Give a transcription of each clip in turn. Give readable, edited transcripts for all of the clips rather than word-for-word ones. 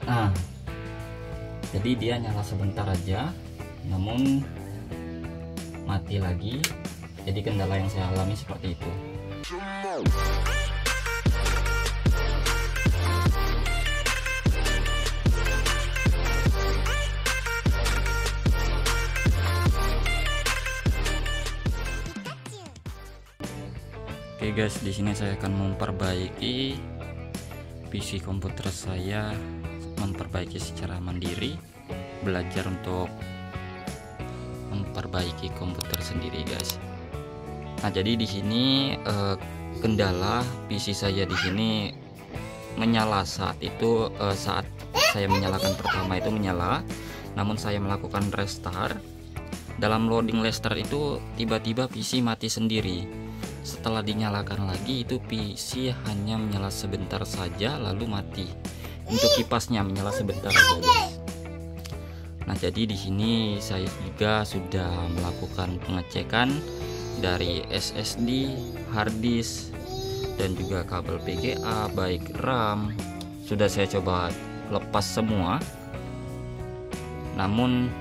Nah, jadi dia nyala sebentar aja, namun mati lagi. Jadi kendala yang saya alami seperti itu. Oke guys, di sini saya akan memperbaiki PC komputer saya, memperbaiki secara mandiri, belajar untuk memperbaiki komputer sendiri guys. Nah, jadi di sini kendala PC saya di sini menyala saat itu, saat saya menyalakan pertama itu menyala, namun saya melakukan restart. Dalam loading restart itu tiba-tiba PC mati sendiri. Setelah dinyalakan lagi itu PC hanya menyala sebentar saja lalu mati. Untuk kipasnya menyala sebentar saja guys. Nah, jadi di sini saya juga sudah melakukan pengecekan dari SSD, hard disk, dan juga kabel VGA, baik RAM. Sudah saya coba lepas semua. Namun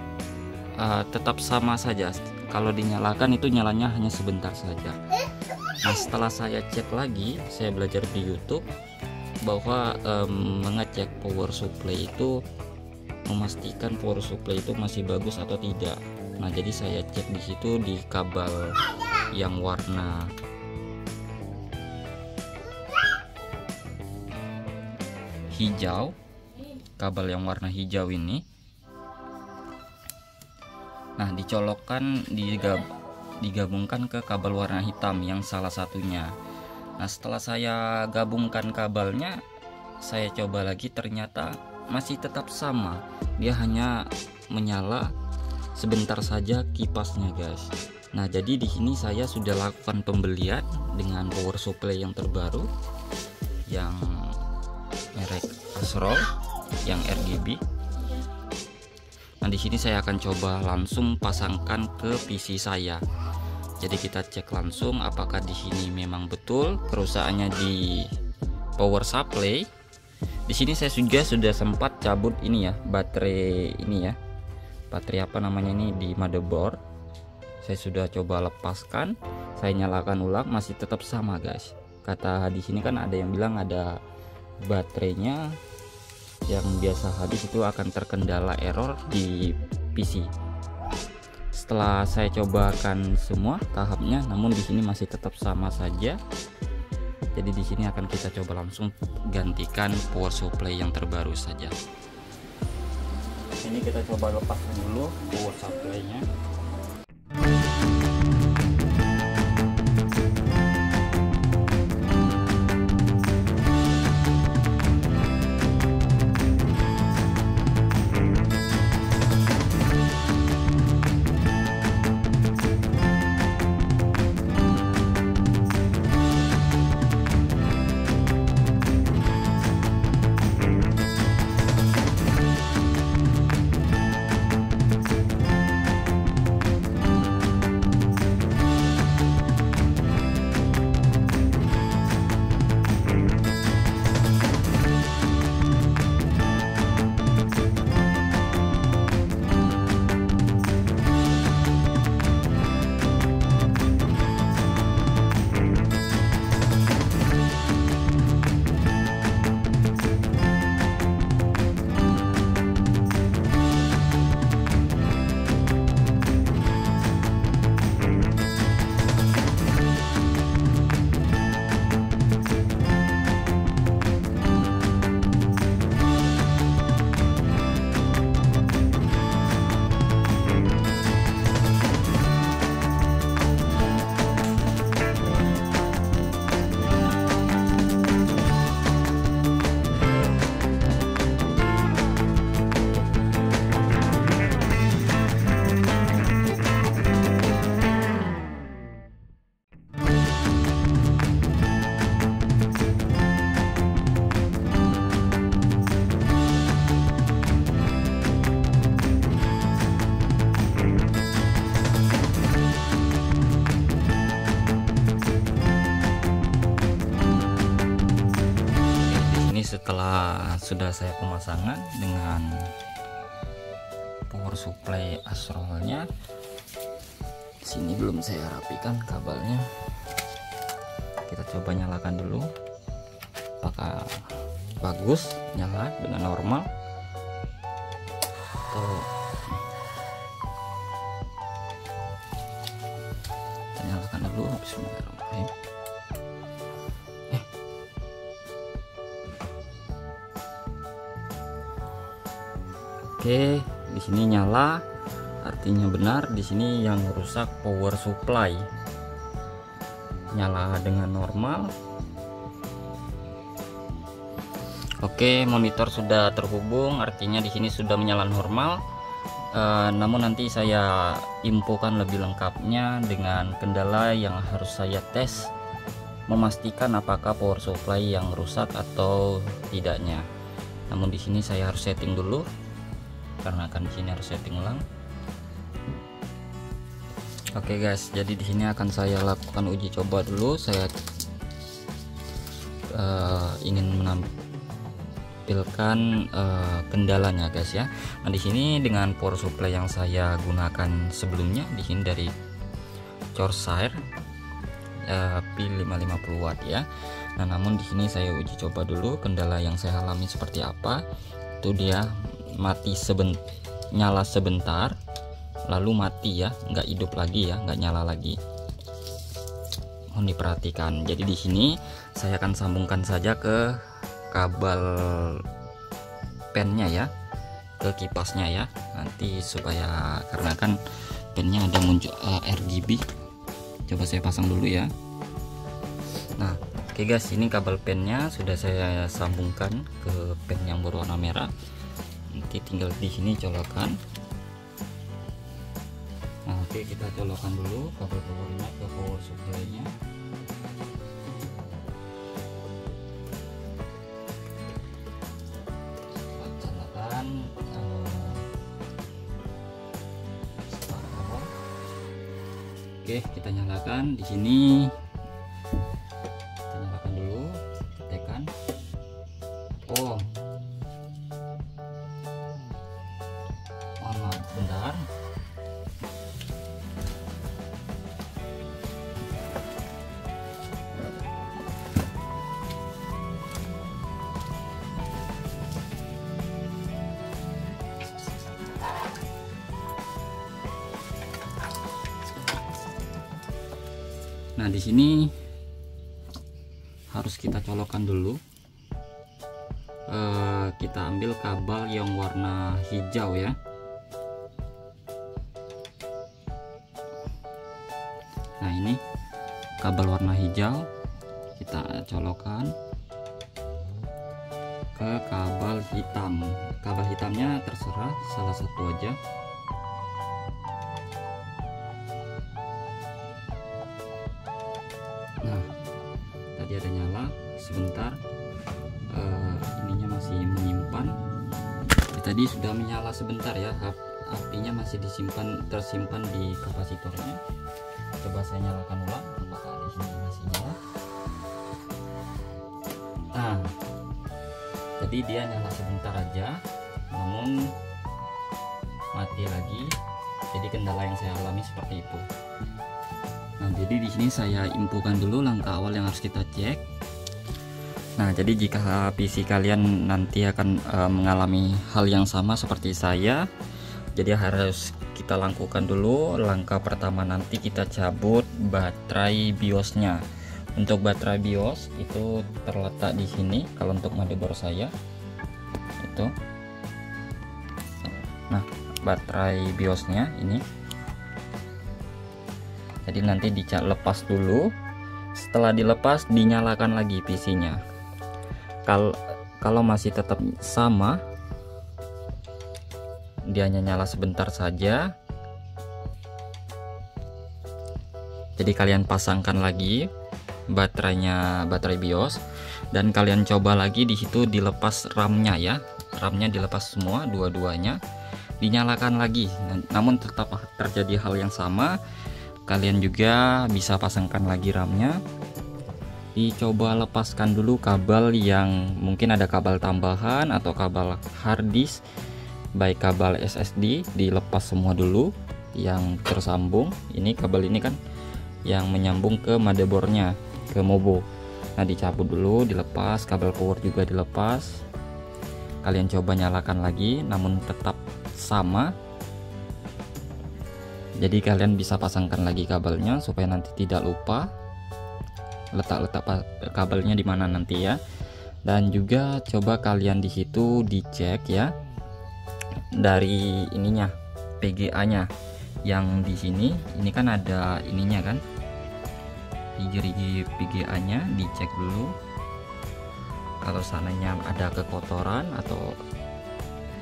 tetap sama saja. Kalau dinyalakan itu nyalanya hanya sebentar saja. Nah, setelah saya cek lagi, saya belajar di YouTube bahwa mengecek power supply itu, memastikan power supply itu masih bagus atau tidak. Nah, jadi saya cek di situ di kabel yang warna hijau, kabel yang warna hijau ini. Nah, dicolokkan digabungkan ke kabel warna hitam yang salah satunya. Nah, setelah saya gabungkan kabelnya, saya coba lagi, ternyata masih tetap sama. Dia hanya menyala sebentar saja kipasnya guys. Nah, jadi di sini saya sudah lakukan pembelian dengan power supply yang terbaru yang merek Asroll yang RGB. Nah, di sini saya akan coba langsung pasangkan ke PC saya. Jadi kita cek langsung apakah di sini memang betul kerusakannya di power supply. Di sini saya juga sudah sempat cabut ini ya, baterai ini ya. Baterai apa namanya ini di motherboard. Saya sudah coba lepaskan, saya nyalakan ulang, masih tetap sama guys. Kata di sini kan ada yang bilang ada baterainya yang biasa habis itu akan terkendala error di PC. Setelah saya cobakan semua tahapnya, namun di sini masih tetap sama saja. Jadi di sini akan kita coba langsung gantikan power supply yang terbaru saja. Ini kita coba lepaskan dulu power supply-nya. setelah sudah saya pemasangan dengan power supply Astrolnya, sini belum saya rapikan kabelnya. Kita coba nyalakan dulu, apakah bagus nyala dengan normal atau kita nyalakan dulu. Bismillahirrahmanirrahim. Oke, di sini nyala, artinya benar. Di sini yang rusak power supply. Nyala dengan normal. Oke, monitor sudah terhubung, artinya di sini sudah menyala normal. Namun nanti saya infokan lebih lengkapnya dengan kendala yang harus saya tes, memastikan apakah power supply yang rusak atau tidaknya. Namun di sini saya harus setting dulu, karena akan di sini harus setting ulang. Oke guys, jadi di sini akan saya lakukan uji coba dulu. Saya ingin menampilkan kendalanya guys ya. Nah di sini dengan power supply yang saya gunakan sebelumnya, di sini dari Corsair P550 watt ya. Nah namun di sini saya uji coba dulu kendala yang saya alami seperti apa. Itu dia mati nyala sebentar lalu mati ya, nggak hidup lagi ya, nggak nyala lagi. Mohon diperhatikan. Jadi di sini saya akan sambungkan saja ke kabel pennya ya, ke kipasnya ya, nanti supaya, karena kan pennya ada muncul RGB. Coba saya pasang dulu ya. Nah oke guys, ini kabel pennya sudah saya sambungkan ke pen yang berwarna merah. Nanti tinggal di sini colokan. Nah oke, kita colokan dulu kabel powernya ke power supply nya. Colokan oke, kita nyalakan di sini. Kita nyalakan dulu, tekan on. Bentar. Nah di sini harus kita colokan dulu. Kita ambil kabel yang warna hijau ya. Nah ini kabel warna hijau, kita colokan ke kabel hitam. Kabel hitamnya terserah, salah satu aja. Nah tadi ada nyala sebentar, ininya masih menyimpan. Tadi sudah menyala sebentar ya, apinya masih tersimpan di kapasitornya. Coba saya nyalakan ulang, apakah di sini masih nyala. Nah jadi dia nyala sebentar aja, namun mati lagi. Jadi kendala yang saya alami seperti itu. Nah jadi di sini saya infokan dulu langkah awal yang harus kita cek. Nah jadi jika PC kalian nanti akan mengalami hal yang sama seperti saya, jadi harus kita lakukan dulu. Langkah pertama, nanti kita cabut baterai BIOS-nya. Untuk baterai BIOS itu terletak di sini. Kalau untuk motherboard saya itu, nah baterai BIOS-nya ini. Jadi nanti dilepas dulu. Setelah dilepas, dinyalakan lagi PC-nya. Kalau masih tetap sama, dia hanya nyala sebentar saja. Jadi kalian pasangkan lagi baterai BIOS dan kalian coba lagi di situ dilepas RAM-nya ya. RAM-nya dilepas semua, dua-duanya. Dinyalakan lagi. Namun tetap terjadi hal yang sama. Kalian juga bisa pasangkan lagi RAM-nya. dicoba lepaskan dulu kabel yang mungkin ada kabel tambahan atau kabel hard disk, baik kabel SSD dilepas semua dulu yang tersambung. Ini kabel ini kan yang menyambung ke motherboardnya, ke mobo. Nah dicabut dulu, dilepas, kabel power juga dilepas. Kalian coba nyalakan lagi, namun tetap sama. Jadi kalian bisa pasangkan lagi kabelnya supaya nanti tidak lupa letak kabelnya di mana nanti ya. Dan juga coba kalian di situ dicek ya dari ininya, PGA-nya yang di sini. Ini kan ada ininya kan, hiji PGA-nya dicek dulu. Kalau sananya ada kekotoran atau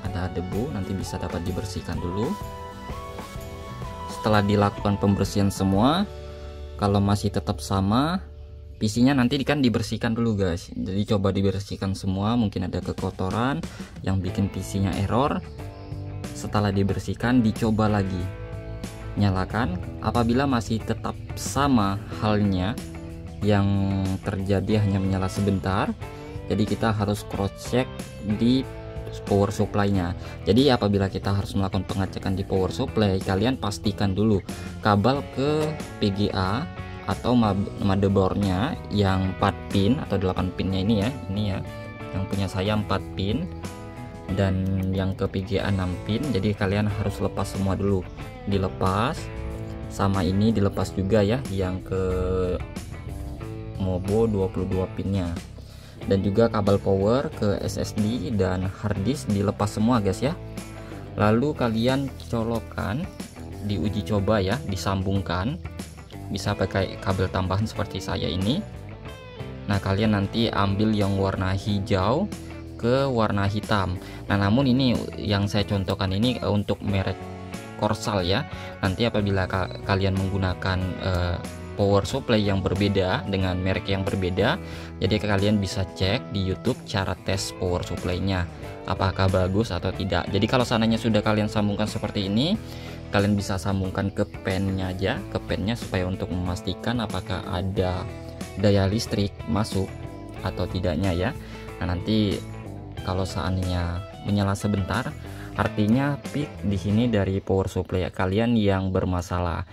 ada debu, nanti bisa dapat dibersihkan dulu. Setelah dilakukan pembersihan semua, kalau masih tetap sama, PC-nya nanti kan dibersihkan dulu guys. Jadi coba dibersihkan semua, mungkin ada kekotoran yang bikin PC-nya error. Setelah dibersihkan, dicoba lagi, nyalakan. Apabila masih tetap sama halnya, yang terjadi hanya menyala sebentar, jadi kita harus cross check di power supply-nya. Jadi apabila kita harus melakukan pengecekan di power supply, kalian pastikan dulu kabel ke PGA atau motherboardnya yang 4 pin atau 8 pinnya ini ya, yang punya saya 4 pin dan yang ke PGA 6 pin. Jadi kalian harus lepas semua dulu, dilepas, sama ini dilepas juga ya, yang ke mobo 22 pinnya. Dan juga kabel power ke SSD dan hard disk dilepas semua guys ya. Lalu kalian colokkan, diuji coba ya, disambungkan, bisa pakai kabel tambahan seperti saya ini. Nah kalian nanti ambil yang warna hijau ke warna hitam. Nah namun ini yang saya contohkan ini untuk merek Korsal ya. Nanti apabila kalian menggunakan power supply yang berbeda dengan merek yang berbeda, jadi kalian bisa cek di YouTube cara tes power supply-nya apakah bagus atau tidak. Jadi kalau seandainya sudah kalian sambungkan seperti ini, kalian bisa sambungkan ke pennya aja, ke pennya, supaya untuk memastikan apakah ada daya listrik masuk atau tidaknya ya. Nah nanti kalau seandainya menyala sebentar, artinya peak di sini dari power supply kalian yang bermasalah.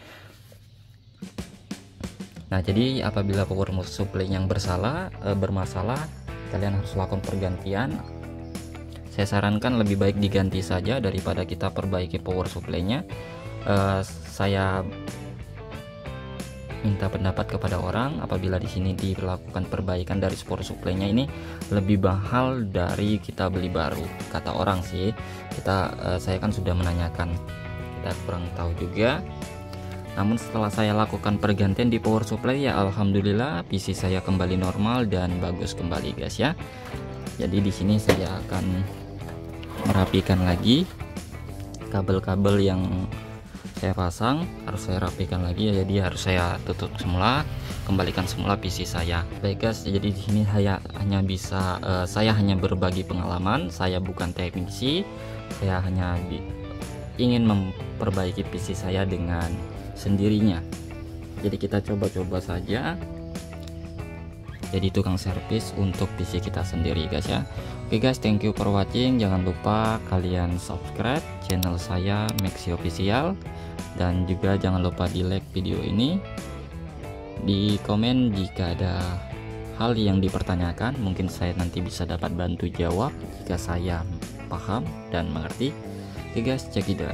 Nah jadi apabila power supply yang bermasalah, kalian harus lakukan pergantian. Saya sarankan lebih baik diganti saja daripada kita perbaiki power supply-nya. Saya minta pendapat kepada orang, apabila di sini dilakukan perbaikan dari power supply-nya ini lebih mahal dari kita beli baru, kata orang sih. Saya kan sudah menanyakan, kita kurang tahu juga. Namun setelah saya lakukan pergantian di power supply ya, alhamdulillah PC saya kembali normal dan bagus kembali guys ya. Jadi di sini saya akan merapikan lagi kabel-kabel yang saya pasang, harus saya rapikan lagi ya. Jadi harus saya tutup semula, kembalikan semula PC saya. Baik guys, jadi di sini saya hanya berbagi pengalaman. Saya bukan teknisi, saya hanya ingin memperbaiki PC saya dengan sendirinya. Jadi kita coba-coba saja jadi tukang servis untuk PC kita sendiri guys ya. Oke guys, thank you for watching. Jangan lupa kalian subscribe channel saya Maxi Official, dan juga jangan lupa di like video ini, di komen jika ada hal yang dipertanyakan, mungkin saya nanti bisa dapat bantu jawab jika saya paham dan mengerti. Oke guys, check it out.